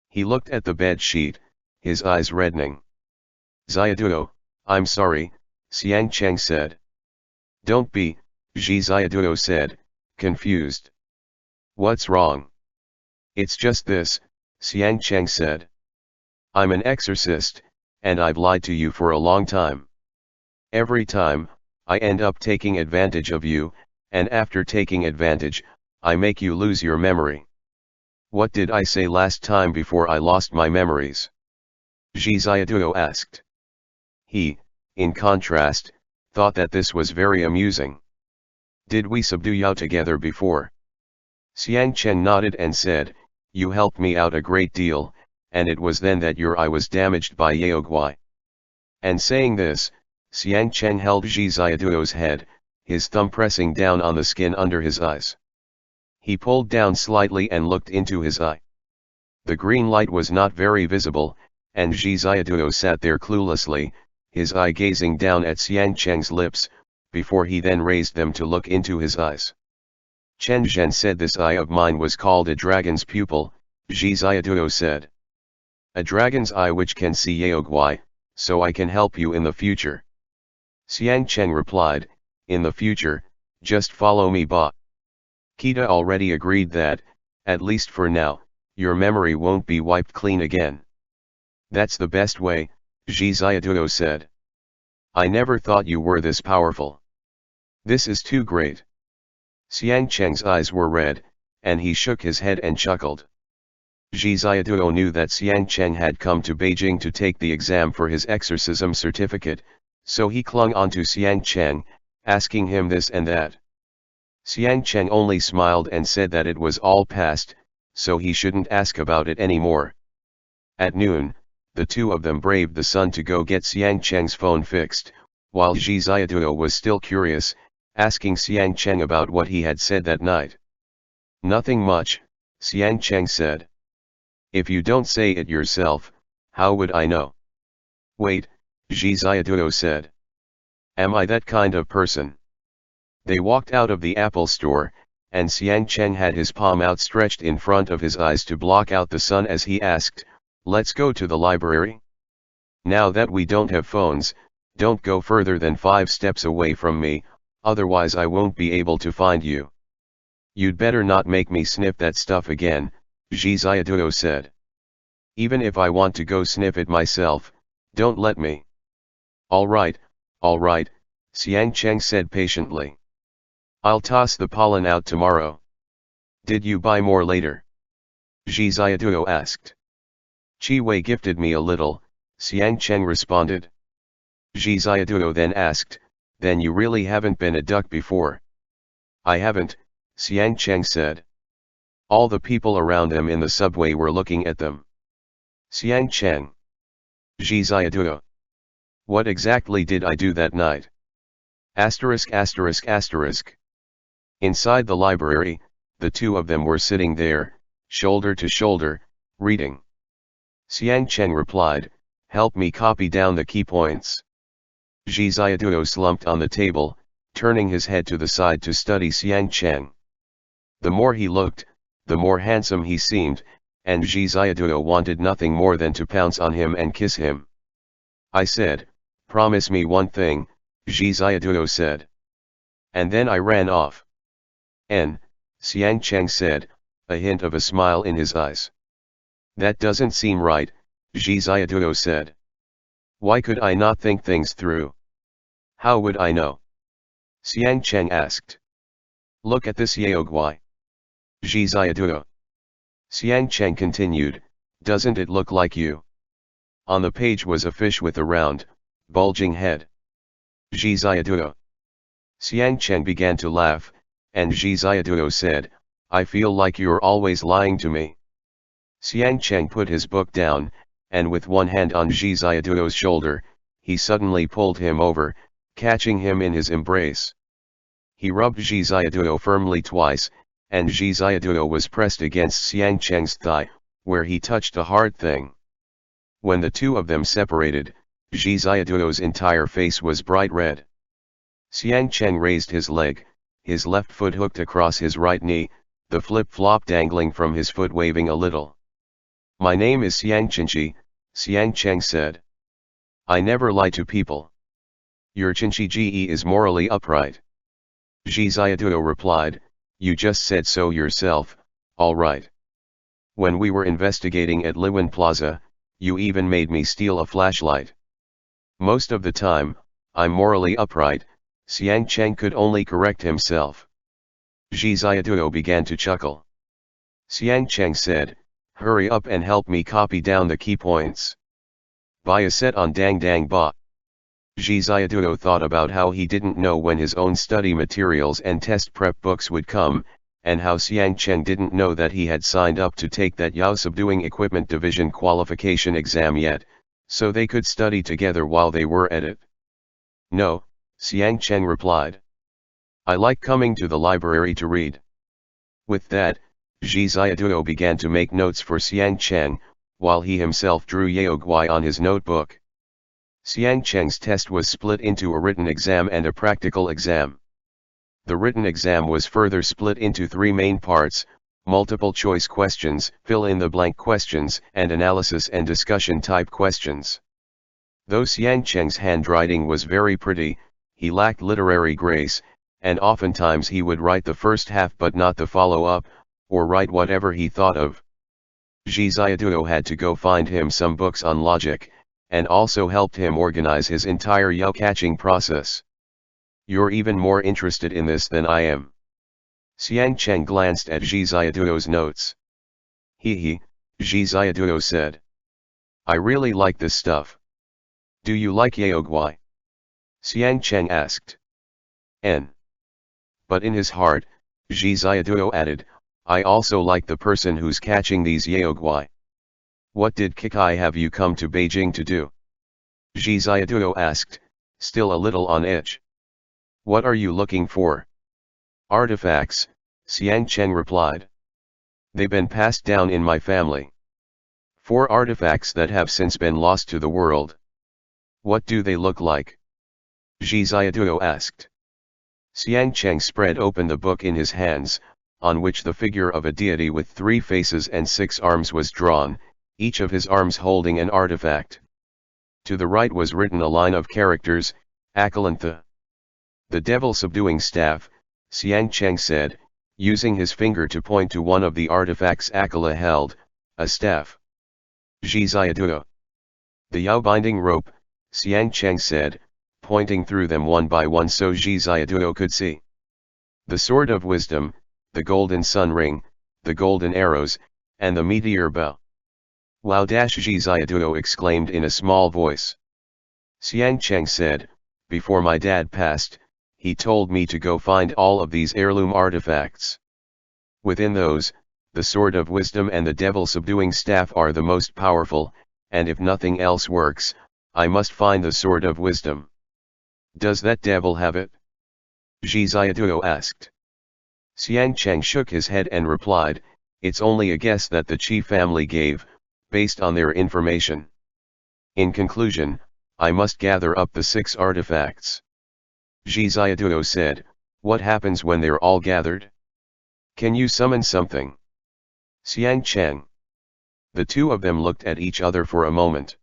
He looked at the bed sheet, his eyes reddening. JIXIAN, I'm sorry, Xiang Chen said. Don't be, JIXIAN said, confused. What's wrong? It's just this, Xiang Chen said. I'm an exorcist, and I've lied to you for a long time. Every time, I end up taking advantage of you, and after taking advantage, I make you lose your memory. What did I say last time before I lost my memories? JIXIAN asked. He, in contrast, thought that this was very amusing. Did we subdue Yao together before? Xiang Chen nodded and said, you helped me out a great deal, and it was then that your eye was damaged by Yaoguai. And saying this, Xiang Chen held JIXIAN's head, his thumb pressing down on the skin under his eyes. He pulled down slightly and looked into his eye. The green light was not very visible, and JIXIAN sat there cluelessly, his eye gazing down at Xiang Chen's lips, before he then raised them to look into his eyes. Chen Zhen said this eye of mine was called a dragon's pupil, JIXIAN said. A dragon's eye which can see Yaoguai, so I can help you in the future. Xiang Chen replied, in the future, just follow me ba. Kita already agreed that, at least for now, your memory won't be wiped clean again. That's the best way, JIXIAN said. I never thought you were this powerful. This is too great. Xiang Chen's eyes were red, and he shook his head and chuckled. JIXIAN knew that Xiang Chen had come to Beijing to take the exam for his exorcism certificate, so he clung onto Xiang Chen, asking him this and that. Xiang Chen only smiled and said that it was all past, so he shouldn't ask about it anymore. At noon, the two of them braved the sun to go get Xiang Chen's phone fixed, while JIXIAN was still curious, asking Xiang Chen about what he had said that night. Nothing much, Xiang Chen said. If you don't say it yourself, how would I know? Wait, JIXIAN said. Am I that kind of person? They walked out of the Apple store, and Xiang Chen had his palm outstretched in front of his eyes to block out the sun as he asked, let's go to the library? Now that we don't have phones, don't go further than 5 steps away from me, otherwise I won't be able to find you. You'd better not make me sniff that stuff again, JIXIAN said. Even if I want to go sniff it myself, don't let me. All right, All right, Xiang Cheng said patiently. I'll toss the pollen out tomorrow. Did you buy more later? Zhi Xiaoduo asked. Qi Wei gifted me a little, Xiang Cheng responded. Zhi Xiaoduo then asked, then you really haven't been a duck before? I haven't, Xiang Cheng said. All the people around them in the subway were looking at them. Xiang Cheng. Zhi Xiaoduo. What exactly did I do that night? Asterisk asterisk asterisk. Inside the library, the two of them were sitting there, shoulder to shoulder, reading. Xiang Cheng replied, help me copy down the key points. Zhi Xiaoduo slumped on the table, turning his head to the side to study Xiang Cheng. The more he looked, the more handsome he seemed, and Zhi Xiaoduo wanted nothing more than to pounce on him and kiss him. I said, promise me one thing, Zhi Xiaoduo said. And then I ran off. Xiang Cheng said, a hint of a smile in his eyes. That doesn't seem right, Zhi Xiaoduo said. Why could I not think things through? How would I know? Xiang Cheng asked. Look at this Yaoguai. Zhi Xiaoduo. Xiang Cheng continued, doesn't it look like you? On the page was a fish with a round, bulging head. Zhi Xiaoduo. Xiang Cheng began to laugh, and Zhi Xiaoduo said, I feel like you're always lying to me. Xiang Cheng put his book down, and with one hand on Zhi Xiaoduo's shoulder, he suddenly pulled him over, catching him in his embrace. He rubbed Zhi Xiaoduo firmly twice, and Zhi Xiaoduo was pressed against Xiang Cheng's thigh, where he touched a hard thing. When the two of them separated, Zhi Xiaoduo's entire face was bright red. Xiang Cheng raised his leg, his left foot hooked across his right knee, the flip-flop dangling from his foot waving a little. My name is Xiang Chenqi, Xiang Cheng said. I never lie to people. Your Chenqi Ge is morally upright. Zhi Xiaoduo replied, you just said so yourself, all right. When we were investigating at Liwen Plaza, you even made me steal a flashlight. Most of the time, I'm morally upright, Xiang Cheng could only correct himself. Zhi Xiaoduo began to chuckle. Xiang Cheng said, hurry up and help me copy down the key points. Buy a set on Dang Dang Ba. Zhi Xiaoduo thought about how he didn't know when his own study materials and test prep books would come, and how Xiang Cheng didn't know that he had signed up to take that Yao Subduing Equipment Division qualification exam yet, so they could study together while they were at it. No, Xiang Cheng replied. I like coming to the library to read. With that, Zhi Xiaoduo began to make notes for Xiang Cheng, while he himself drew Yaoguai on his notebook. Xiang Cheng's test was split into a written exam and a practical exam. The written exam was further split into three main parts: multiple choice questions, fill-in-the-blank questions, and analysis and discussion type questions. Though Xiang Cheng's handwriting was very pretty, he lacked literary grace, and oftentimes he would write the first half but not the follow-up, or write whatever he thought of. Zhi Xiaoduo had to go find him some books on logic, and also helped him organize his entire Yao-catching process. You're even more interested in this than I am. Xiang Cheng glanced at Zhi Xiaoduo's notes. He, Zhi Xiaoduo said. I really like this stuff. Do you like Yaoguai? Xiang Cheng asked. But in his heart, Zhi Xiaoduo added, I also like the person who's catching these Yaoguai. What did Kikai have you come to Beijing to do? Zhi Xiaoduo asked, still a little on edge. What are you looking for? Artifacts, Xiang Cheng replied. They've been passed down in my family. 4 artifacts that have since been lost to the world. What do they look like? Zhi Xiaoduo asked. Xiang Cheng spread open the book in his hands, on which the figure of a deity with 3 faces and 6 arms was drawn, each of his arms holding an artifact. To the right was written a line of characters, Akalantha. The devil subduing staff, Xiang Cheng said, using his finger to point to one of the artifacts Akala held, a staff. Zhi Xiaoduo. The Yao binding rope, Xiang Cheng said, pointing through them one by one so JIXIAN could see. The sword of wisdom, the golden sun ring, the golden arrows, and the meteor bow. Wow! JIXIAN exclaimed in a small voice. Xiang Cheng said, before my dad passed, he told me to go find all of these heirloom artifacts. Within those, the sword of wisdom and the devil-subduing staff are the most powerful, and if nothing else works, I must find the sword of wisdom. Does that devil have it? JIXIAN asked. Xiang Cheng shook his head and replied, it's only a guess that the Qi family gave, based on their information. In conclusion, I must gather up the 6 artifacts. JIXIAN said, what happens when they're all gathered? Can you summon something? Xiang Cheng. The two of them looked at each other for a moment.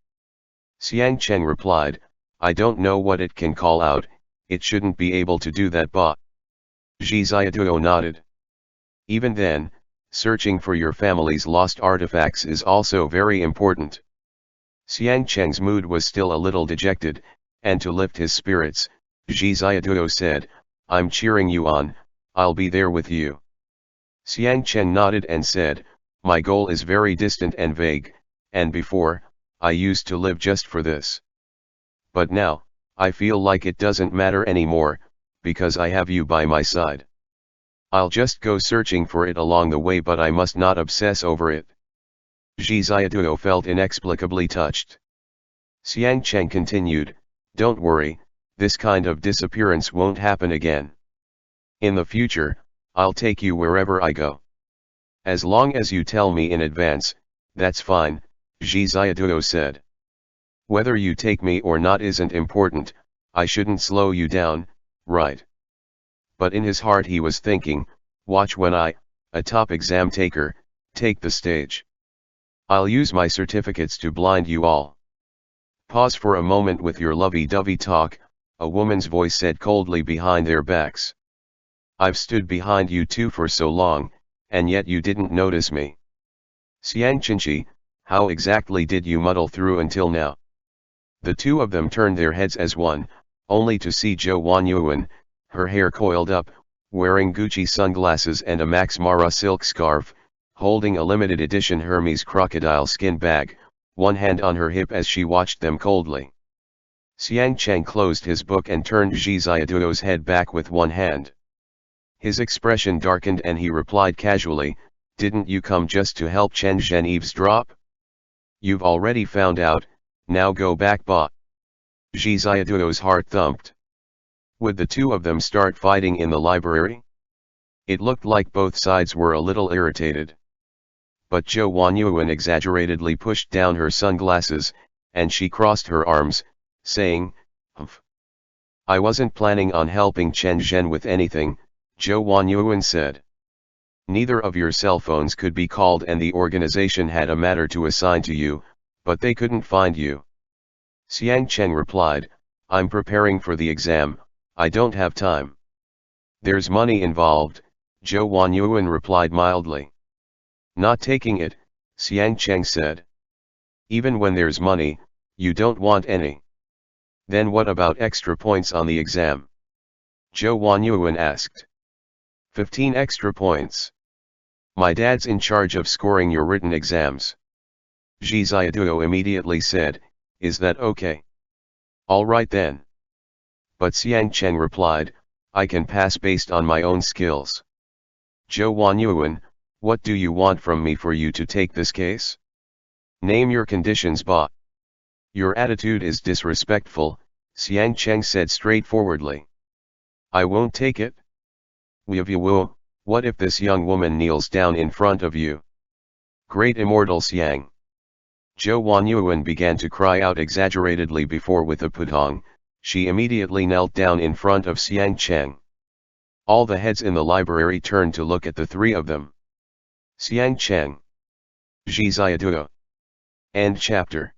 Xiang Cheng replied, I don't know what it can call out, it shouldn't be able to do that but. JIXIAN nodded. Even then, searching for your family's lost artifacts is also very important. Xiang Cheng's mood was still a little dejected, and to lift his spirits, JIXIAN said, I'm cheering you on, I'll be there with you. Xiang Cheng nodded and said, my goal is very distant and vague, and before, I used to live just for this. But now, I feel like it doesn't matter anymore, because I have you by my side. I'll just go searching for it along the way, but I must not obsess over it. JIXIAN felt inexplicably touched. Xiang Cheng continued, don't worry, this kind of disappearance won't happen again. In the future, I'll take you wherever I go. As long as you tell me in advance, that's fine, JIXIAN said. Whether you take me or not isn't important, I shouldn't slow you down, right? But in his heart he was thinking, watch when I, a top exam taker, take the stage. I'll use my certificates to blind you all. Pause for a moment with your lovey-dovey talk, a woman's voice said coldly behind their backs. I've stood behind you two for so long, and yet you didn't notice me. Xiang Chenchi, how exactly did you muddle through until now? The two of them turned their heads as one, only to see Zhou Wanyuan, her hair coiled up, wearing Gucci sunglasses and a Max Mara silk scarf, holding a limited edition Hermes crocodile skin bag, one hand on her hip as she watched them coldly. Xiang Cheng closed his book and turned JIXIAN's head back with one hand. His expression darkened and he replied casually, didn't you come just to help Chen Zhen eavesdrop? You've already found out, now go back ba. JIXIAN's heart thumped. Would the two of them start fighting in the library? It looked like both sides were a little irritated. But Zhou Wanyuan exaggeratedly pushed down her sunglasses, and she crossed her arms, saying, humph. I wasn't planning on helping Chen Zhen with anything, Zhou Wanyuan said. Neither of your cell phones could be called and the organization had a matter to assign to you, but they couldn't find you. Xiang Cheng replied, I'm preparing for the exam, I don't have time. There's money involved, Zhou Wanyuan replied mildly. Not taking it, Xiang Cheng said. Even when there's money, you don't want any. Then what about extra points on the exam? Zhou Wanyuan asked. 15 extra points. My dad's in charge of scoring your written exams. JIXIAN immediately said, is that okay? All right then. But Xiang Cheng replied, I can pass based on my own skills. Zhou Wanyuan, what do you want from me for you to take this case? Name your conditions ba. Your attitude is disrespectful, Xiang Cheng said straightforwardly. I won't take it. What if this young woman kneels down in front of you? Great immortal Xiang. Zhou Wanyuan began to cry out exaggeratedly before with a putong, she immediately knelt down in front of Xiang Cheng. All the heads in the library turned to look at the three of them. Xiang Cheng. JIXIAN. End chapter.